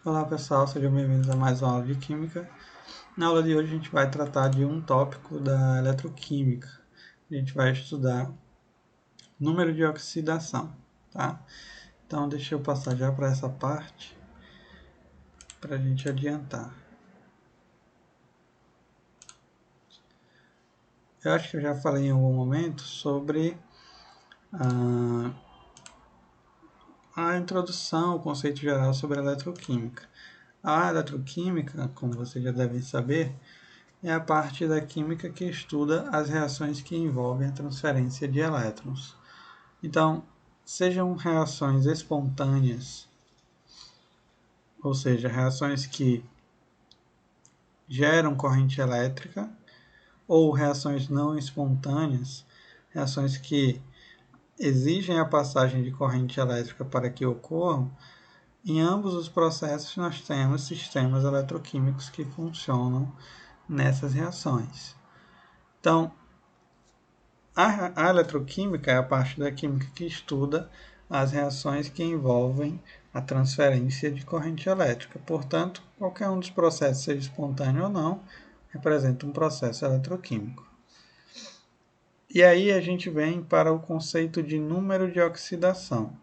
Olá pessoal, sejam bem-vindos a mais uma aula de Química. Na aula de hoje a gente vai tratar de um tópico da eletroquímica. A gente vai estudar número de oxidação, tá? Então deixa eu passar já para essa parte, para a gente adiantar. Eu acho que eu já falei em algum momento sobre a introdução, o conceito geral sobre a eletroquímica. A eletroquímica, como vocês já devem saber, é a parte da química que estuda as reações que envolvem a transferência de elétrons. Então, sejam reações espontâneas, ou seja, reações que geram corrente elétrica, ou reações não espontâneas, reações que exigem a passagem de corrente elétrica para que ocorram. Em ambos os processos nós temos sistemas eletroquímicos que funcionam nessas reações. Então, a eletroquímica é a parte da química que estuda as reações que envolvem a transferência de corrente elétrica. Portanto, qualquer um dos processos, seja espontâneo ou não, representa um processo eletroquímico. E aí a gente vem para o conceito de número de oxidação.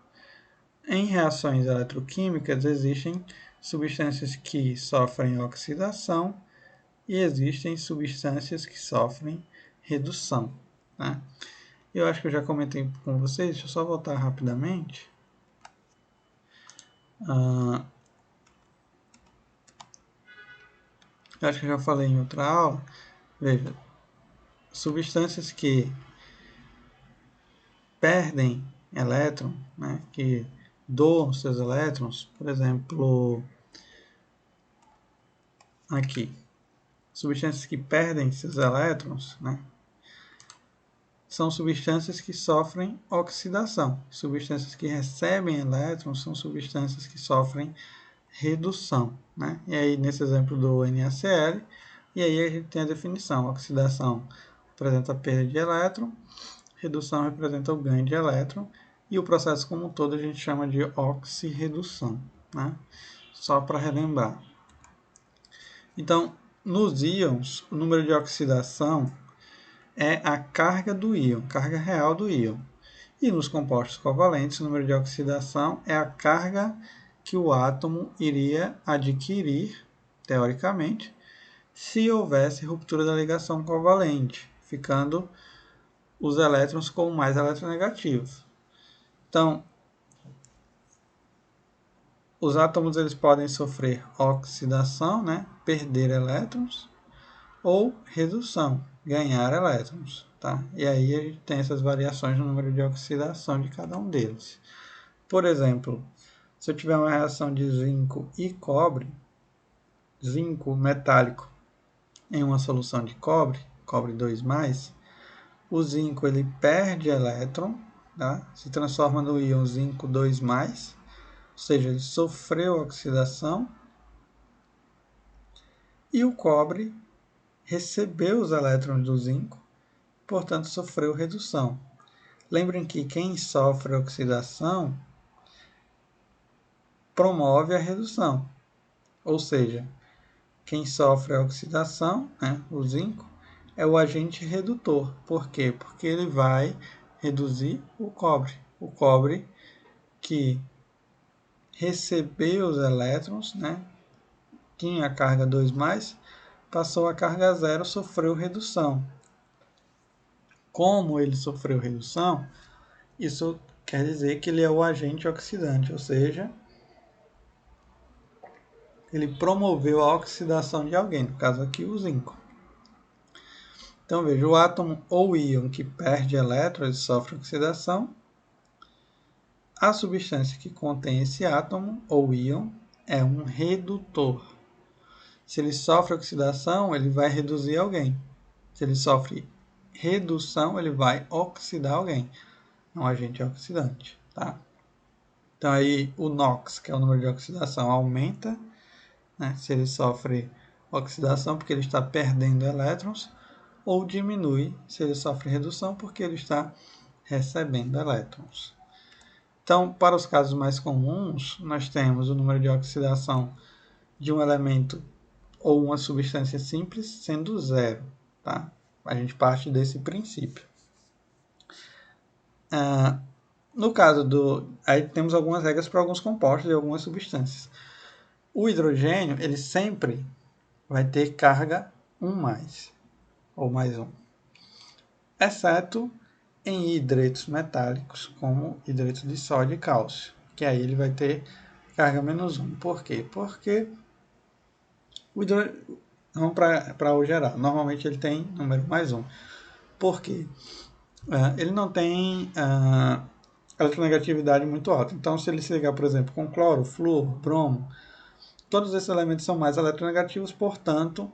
Em reações eletroquímicas existem substâncias que sofrem oxidação e existem substâncias que sofrem redução, né? Eu acho que eu já comentei com vocês, deixa eu só voltar rapidamente. Eu acho que eu já falei em outra aula. Veja, substâncias que perdem elétron, né, que doam seus elétrons, por exemplo, aqui, substâncias que perdem seus elétrons, né, são substâncias que sofrem oxidação. Substâncias que recebem elétrons são substâncias que sofrem redução, né? E aí, nesse exemplo do NaCl, e aí a gente tem a definição. Oxidação representa a perda de elétron, redução representa o ganho de elétron, e o processo como um todo a gente chama de oxirredução, né? Só para relembrar. Então, nos íons, o número de oxidação é a carga do íon, carga real do íon. E nos compostos covalentes, o número de oxidação é a carga que o átomo iria adquirir, teoricamente, se houvesse ruptura da ligação covalente, ficando os elétrons com mais eletronegativos. Então, os átomos eles podem sofrer oxidação, né, perder elétrons, ou redução, ganhar elétrons. Tá? E aí a gente tem essas variações no número de oxidação de cada um deles. Por exemplo, se eu tiver uma reação de zinco e cobre, zinco metálico em uma solução de cobre, cobre 2+, o zinco ele perde elétron, tá? Se transforma no íon zinco 2+, ou seja, ele sofreu oxidação, e o cobre recebeu os elétrons do zinco, portanto sofreu redução. Lembrem que quem sofre oxidação promove a redução, ou seja, quem sofre a oxidação, né, o zinco, é o agente redutor. Por quê? Porque ele vai reduzir o cobre. O cobre que recebeu os elétrons, né, tinha a carga 2+, passou a carga 0, sofreu redução. Como ele sofreu redução, isso quer dizer que ele é o agente oxidante, ou seja, ele promoveu a oxidação de alguém, no caso aqui o zinco. Então veja, o átomo ou íon que perde elétrons sofre oxidação. A substância que contém esse átomo ou íon é um redutor. Se ele sofre oxidação, ele vai reduzir alguém. Se ele sofre redução, ele vai oxidar alguém. É um agente oxidante. Tá? Então aí o NOx, que é o número de oxidação, aumenta, né, se ele sofre oxidação, porque ele está perdendo elétrons, ou diminui se ele sofre redução, porque ele está recebendo elétrons. Então, para os casos mais comuns, nós temos o número de oxidação de um elemento ou uma substância simples sendo zero. Tá? A gente parte desse princípio. No caso do... Aí temos algumas regras para alguns compostos e algumas substâncias. O hidrogênio, ele sempre vai ter carga 1+, ou mais 1. Exceto em hidretos metálicos, como hidretos de sódio e cálcio, que aí ele vai ter carga -1. Por quê? Porque o hidrogênio, vamos para o geral, normalmente ele tem número +1. Por quê? Ele não tem eletronegatividade muito alta. Então, se ele se ligar, por exemplo, com cloro, flúor, bromo, todos esses elementos são mais eletronegativos, portanto,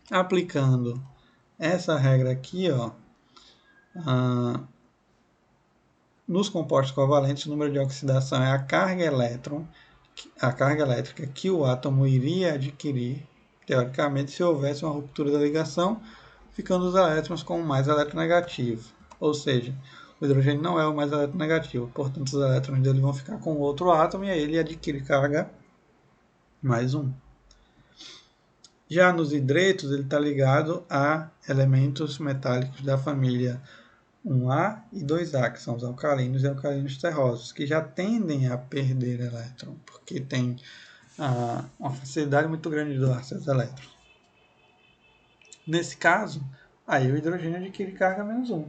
aplicando essa regra aqui, ó, nos compostos covalentes, o número de oxidação é a carga elétrica que o átomo iria adquirir, teoricamente, se houvesse uma ruptura da ligação, ficando os elétrons com o mais eletronegativo. Ou seja, o hidrogênio não é o mais eletronegativo, portanto, os elétrons dele vão ficar com outro átomo e aí ele adquire carga +1. Já nos hidretos, ele está ligado a elementos metálicos da família 1A e 2A, que são os alcalinos e alcalinos terrosos, que já tendem a perder elétron, porque tem uma facilidade muito grande de doar seus elétrons. Nesse caso, aí o hidrogênio adquire carga -1.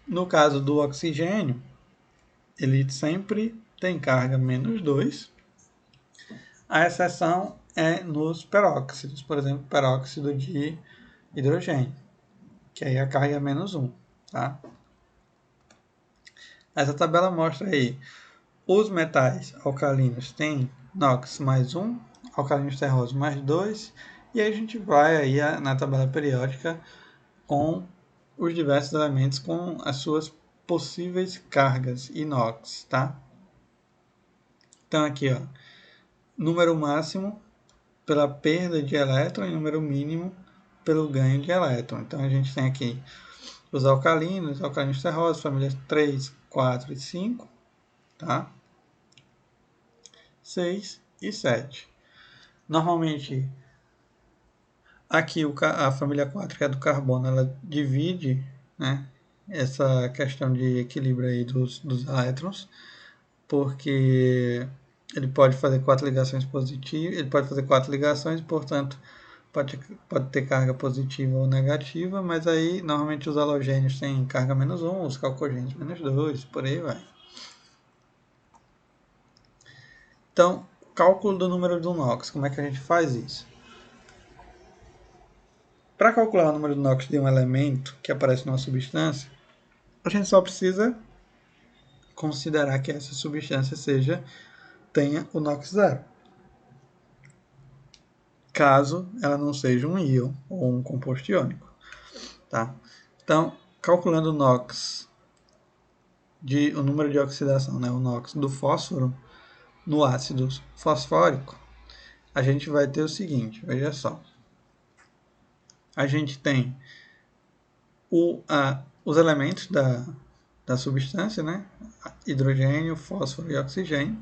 No caso do oxigênio, ele sempre tem carga -2. A exceção é nos peróxidos, por exemplo, peróxido de hidrogênio, que aí a carga é -1. Tá? Essa tabela mostra aí os metais alcalinos têm NOx +1, alcalinos terrosos +2, e aí a gente vai aí na tabela periódica com os diversos elementos com as suas possíveis cargas inox, tá? Então aqui, ó, número máximo pela perda de elétron e número mínimo pelo ganho de elétron. Então a gente tem aqui os alcalinos terrosos, famílias 3, 4 e 5, tá? 6 e 7. Normalmente, aqui a família 4, que é do carbono, ela divide, né, essa questão de equilíbrio aí dos elétrons, porque ele pode fazer 4 ligações positivas, ele pode fazer 4 ligações, portanto, pode ter carga positiva ou negativa, mas aí normalmente os halogênios têm carga -1, os calcogênios -2, por aí vai. Então, cálculo do número do NOx, como é que a gente faz isso? Para calcular o número do NOx de um elemento que aparece numa substância, a gente só precisa considerar que essa substância tenha o NOx zero. Caso ela não seja um íon ou um composto iônico. Tá? Então, calculando o NOx, o número de oxidação, né, o NOx do fósforo no ácido fosfórico, a gente vai ter o seguinte, veja só. A gente tem os elementos da substância, né? Hidrogênio, fósforo e oxigênio.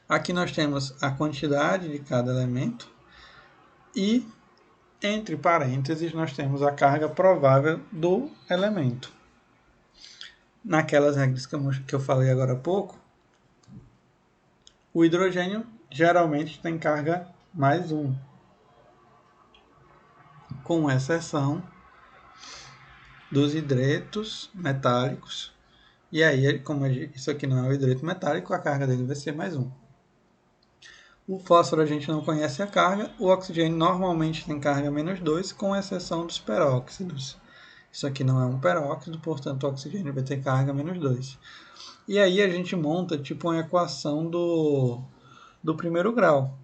Aqui nós temos a quantidade de cada elemento e, entre parênteses, nós temos a carga provável do elemento. Naquelas regras que eu falei agora há pouco, o hidrogênio geralmente tem carga +1, com exceção dos hidretos metálicos. E aí, como isso aqui não é um hidreto metálico, a carga dele vai ser +1. O fósforo a gente não conhece a carga, o oxigênio normalmente tem carga -2, com exceção dos peróxidos. Isso aqui não é um peróxido, portanto o oxigênio vai ter carga -2. E aí a gente monta tipo uma equação do primeiro grau.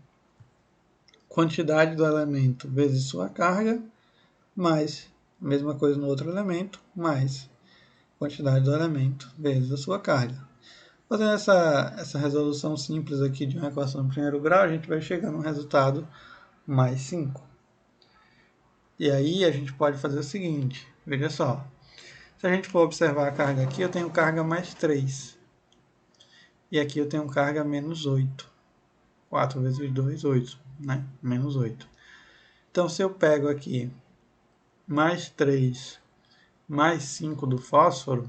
Quantidade do elemento vezes sua carga, mais a mesma coisa no outro elemento, mais quantidade do elemento vezes a sua carga. Fazendo essa resolução simples aqui de uma equação de primeiro grau, a gente vai chegar num resultado +5. E aí a gente pode fazer o seguinte, Veja só. Se a gente for observar a carga aqui, eu tenho carga mais 3. E aqui eu tenho carga menos 8. 4 vezes 2, 8, né? Menos 8. Então, se eu pego aqui mais 3 mais 5 do fósforo,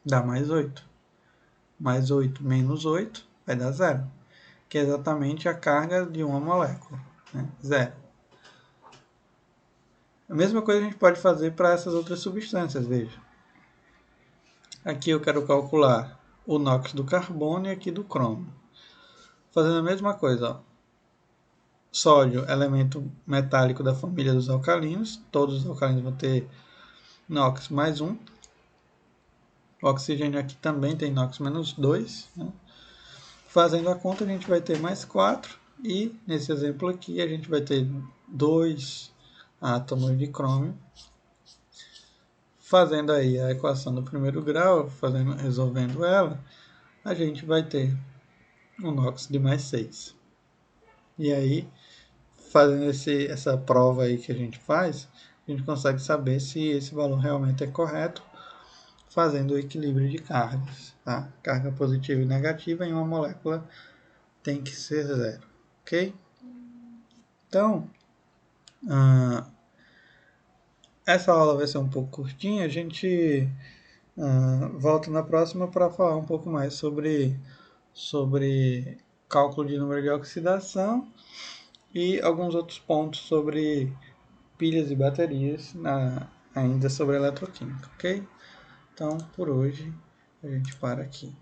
dá mais 8. Mais 8 menos 8 vai dar 0, que é exatamente a carga de uma molécula, né? 0. A mesma coisa a gente pode fazer para essas outras substâncias, veja. Aqui eu quero calcular o NOx do carbono e aqui do cromo. Fazendo a mesma coisa, ó. Sódio, elemento metálico da família dos alcalinos. Todos os alcalinos vão ter NOx mais 1. O oxigênio aqui também tem NOx menos 2. Né? Fazendo a conta, a gente vai ter mais 4. E, nesse exemplo aqui, a gente vai ter 2 átomos de crômio. Fazendo aí a equação do primeiro grau, resolvendo ela, a gente vai ter um NOx de mais 6. E aí, fazendo essa prova aí que a gente faz, a gente consegue saber se esse valor realmente é correto, fazendo o equilíbrio de cargas. Tá? Carga positiva e negativa em uma molécula tem que ser 0. Ok? Então, essa aula vai ser um pouco curtinha. A gente volta na próxima para falar um pouco mais sobre cálculo de número de oxidação e alguns outros pontos sobre pilhas e baterias ainda sobre eletroquímica, ok? Então, por hoje, a gente para aqui.